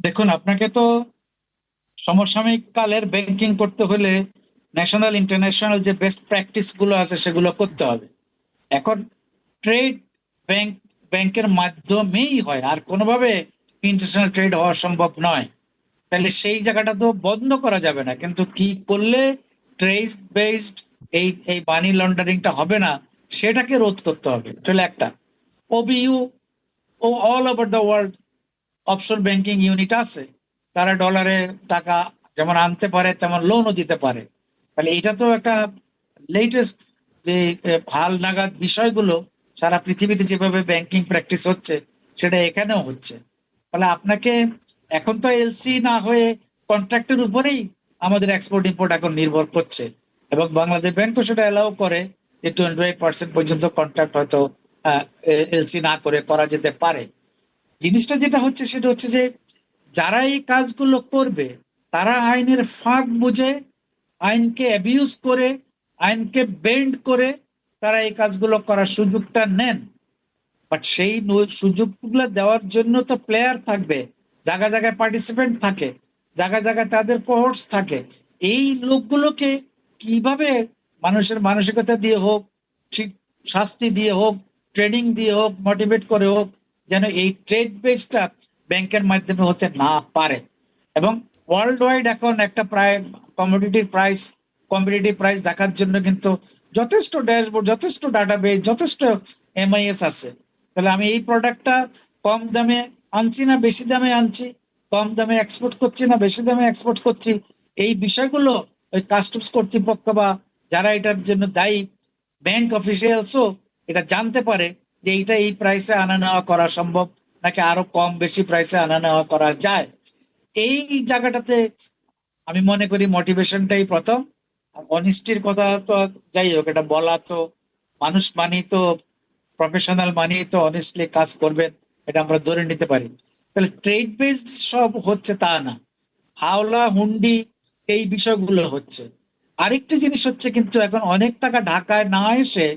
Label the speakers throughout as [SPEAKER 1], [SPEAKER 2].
[SPEAKER 1] দেখুন, আপনাকে তো সমসাময়িক কালের ব্যাংকিং করতে হলে ন্যাশনাল ইন্টারন্যাশনাল যে বেস্ট প্র্যাকটিস গুলো আছে সেগুলো করতে হবে। এখন ট্রেড ব্যাংক ব্যাংকের মাধ্যমেই হয়, আর কোনোভাবে ইন্টারন্যাশনাল ট্রেড হওয়া সম্ভব নয়। তাহলে সেই জায়গাটা তো বন্ধ করা যাবে না, কিন্তু কি করলে ট্রেড বেসড এই এই মানি লন্ডারিংটা হবে না সেটাকে রোধ করতে হবে। এটা হলো একটা। ওবিইউ ও all over the world offshore banking unit আছে, তারা ডলারে টাকা যেমন আনতে পারে তেমন লোনও দিতে পারে। তাহলে এটা তো একটা লেটেস্ট যে হাল নাগাদ বিষয়গুলো সারা পৃথিবীতে যেভাবে ব্যাংকিং প্র্যাকটিস হচ্ছে সেটা এখানেও হচ্ছে। তাহলে আপনাকে এখন তো এলসি না হয়ে কন্ট্রাক্টের উপরেই আমাদের এক্সপোর্ট ইম্পোর্ট এখন নির্ভর করছে, এবং বাংলাদেশ ব্যাংকও সেটা অ্যালাউ করে যে 25% পর্যন্ত কন্ট্রাক্ট হয়তো এলসি না করে করা যেতে পারে। জিনিসটা যেটা হচ্ছে সেটা হচ্ছে যে যারা এই কাজগুলো করবে তারা আইনের ফাঁক বুঝে, আইনকে অ্যাবিউজ করে, আইনকে বেন্ড করে তারা এই কাজগুলো করার সুযোগটা নেন। বাট সেই সুযোগগুলো দেওয়ার জন্য তো প্লেয়ার থাকবে, জায়গায় জায়গায় পার্টিসিপেন্ট থাকে, জায়গায় জায়গায় তাদের কোহর্টস থাকে। এই লোকগুলোকে কিভাবে মানুষের মানসিকতা দিয়ে হোক, ঠিক শাস্তি দিয়ে হোক, ট্রেনিং দিয়ে হোক, মোটিভেট করে হোক, যেন এই ট্রেড বেসটা ব্যাংকের মাধ্যমে হতে না পারে। এবং ওয়ার্ল্ড ওয়াইড এখন একটা প্রায় কমোডিটির প্রাইস, কম্পিটিটিভ প্রাইস দেখার জন্য কিন্তু যথেষ্ট ড্যাশবোর্ড, যথেষ্ট ডাটাবেস, যথেষ্ট এমআইএস আছে। তাহলে আমি এই প্রোডাক্টটা কম দামে আনছি না বেশি দামে আনছি, কম দামে এক্সপোর্ট করছি না বেশি দামে এক্সপোর্ট করছি, এই বিষয়গুলো ওই কাস্টমস কর্তৃপক্ষ বা যারা এটার জন্য দায়ী ব্যাংক অফিসিয়ালসও এটা জানতে পারে যে এইটা এই প্রাইসে আনা নেওয়া করা সম্ভব, নাকি আরো কম বেশি প্রাইসে আনা নেওয়া করা যায়। এই জায়গাটাতে আমি মনে করি মোটিভেশনটাই প্রথম। অনিষ্টির কথা তো যাই হোক, এটা বলা তো, মানুষ মানি তো, প্রফেশনাল মানি তো অনেস্টলি কাজ করবেন, এটা আমরা ধরে নিতে পারি। তাহলে ট্রেড বেসড সব হচ্ছে তা না, হাওলা হুন্ডি এই বিষয়গুলো হচ্ছে। আরেকটি জিনিস হচ্ছে, কিন্তু এখন অনেক টাকা ঢাকায় না এসে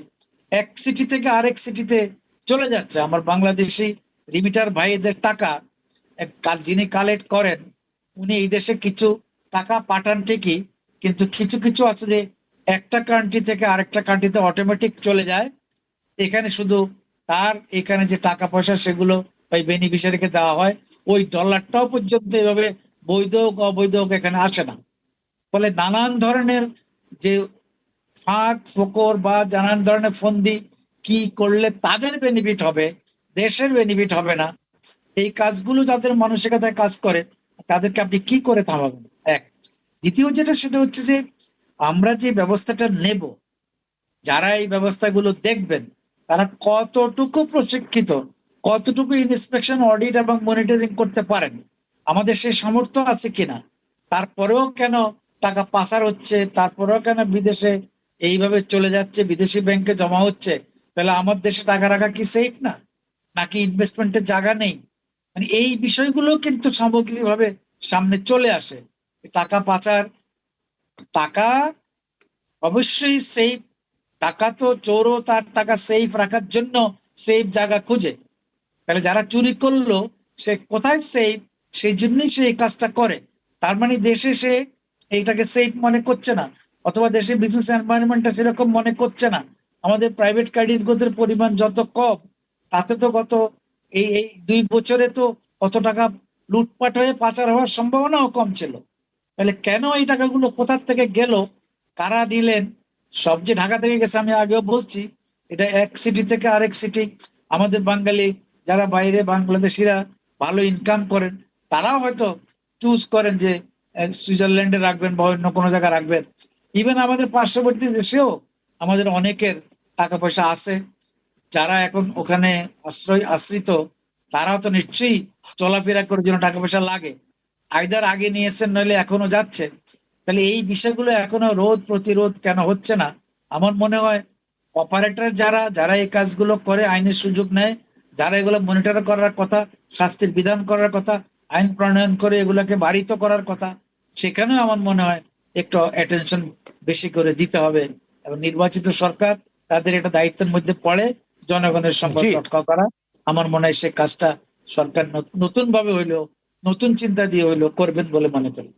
[SPEAKER 1] এক সিটি থেকে আরেক সিটিতে চলে যাচ্ছে। আমার বাংলাদেশি রিমিটার ভাইদের টাকা যিনি কালেক্ট করেন উনি এই দেশে কিছু টাকা পাঠান ঠিকই, কিন্তু কিছু কিছু আছে যে একটা কান্ট্রি থেকে আরেকটা কান্ট্রিতে অটোমেটিক চলে যায়। এখানে শুধু তার এখানে যে টাকা পয়সা সেগুলো ওই বেনিফিশিয়ারিকে দেওয়া হয়, ওই ডলারটাও পর্যন্ত এভাবে বৈধ হোক অবৈধ হোক এখানে আসে না। ফলে নানান ধরনের যে ফাঁক ফোকর বা নানান ধরনের ফন্দি, কি করলে তাদের বেনিফিট হবে, দেশের বেনিফিট হবে না, এই কাজগুলো যাদের মানসিকতায় কাজ করে তাদেরকে আপনি কি করে থামাবেন? এক। দ্বিতীয় যেটা সেটা হচ্ছে যে আমরা যে ব্যবস্থাটা নেব, যারা এই ব্যবস্থাগুলো দেখবেন তারা কতটুকু প্রশিক্ষিত, কতটুকু ইন্সপেকশন অডিট এবং মনিটরিং করতে পারেন, আমাদের সেই সামর্থ্য আছে কিনা। তারপরেও কেন টাকা পাচার হচ্ছে, তারপরেও কেন বিদেশে এইভাবে চলে যাচ্ছে, বিদেশি ব্যাংকে জমা হচ্ছে, তাহলে আমার দেশে টাকা রাখা কি সেফ না, নাকি ইনভেস্টমেন্টের জায়গা নেই? মানে এই বিষয়গুলো কিন্তু সামগ্রিকভাবে সামনে চলে আসে। টাকা পাচার, টাকা অবশ্যই সেফ, টাকা তো চোরও তার টাকা সেফ রাখার জন্য সেফ জায়গা খুঁজে। তাহলে যারা চুরি করলো সে কোথায় সেফ, সেই জন্যই সে এই কাজটা করে। তার মানে দেশে সে এইটাকে সেফ মনে করছে না, অথবা দেশে বিজনেস এনভায়রনমেন্টটা সেরকম মনে করছে না। আমাদের প্রাইভেট ক্রেডিট পরিমাণ যত কম, তাতে তো গত এই এই 2 বছরে তো কত টাকা লুটপাট হয়ে পাচার হওয়ার সম্ভাবনাও কম ছিল। তাহলে কেন এই টাকাগুলো কোথা থেকে গেল, কারা নিলেন? সব যে ঢাকা থেকে গেছে আমি আগেও বলছি, এটা এক সিটি থেকে আরেক সিটি। আমাদের বাঙালি যারা বাইরে বাংলাদেশিরা ভালো ইনকাম করেন, তারাও হয়তো চুজ করেন যে সুইজারল্যান্ডে রাখবেন বা অন্য কোনো জায়গায় রাখবেন। ইভেন আমাদের পার্শ্ববর্তী দেশেও আমাদের অনেকের টাকা পয়সা আছে, যারা এখন ওখানে আশ্রিত, তারাও তো নিশ্চয়ই চলাফেরা করার জন্য টাকা পয়সা লাগে, আইদার আগে নিয়েছেন নইলে এখনো যাচ্ছে। তাহলে এই বিষয়গুলো এখনো রোধ প্রতিরোধ কেন হচ্ছে না? আমার মনে হয় অপারেটর যারা যারা এই কাজগুলো করে, আইনের সুযোগ নেয়, যারা এগুলো মনিটর করার কথা, শাস্তির বিধান করার কথা, আইন প্রণয়ন করে এগুলোকে বাড়িত করার কথা, সেখানেও আমার মনে হয় একটু অ্যাটেনশন বেশি করে দিতে হবে। এবং নির্বাচিত সরকার, তাদের এটা দায়িত্বের মধ্যে পড়ে জনগণের সম্পদ
[SPEAKER 2] জি।
[SPEAKER 1] রক্ষা করা। আমার মনে হয় সে কাজটা সরকার নতুন ভাবে হইলেও নতুন চিন্তা দিয়ে হইলো করবেন বলে মনে করি।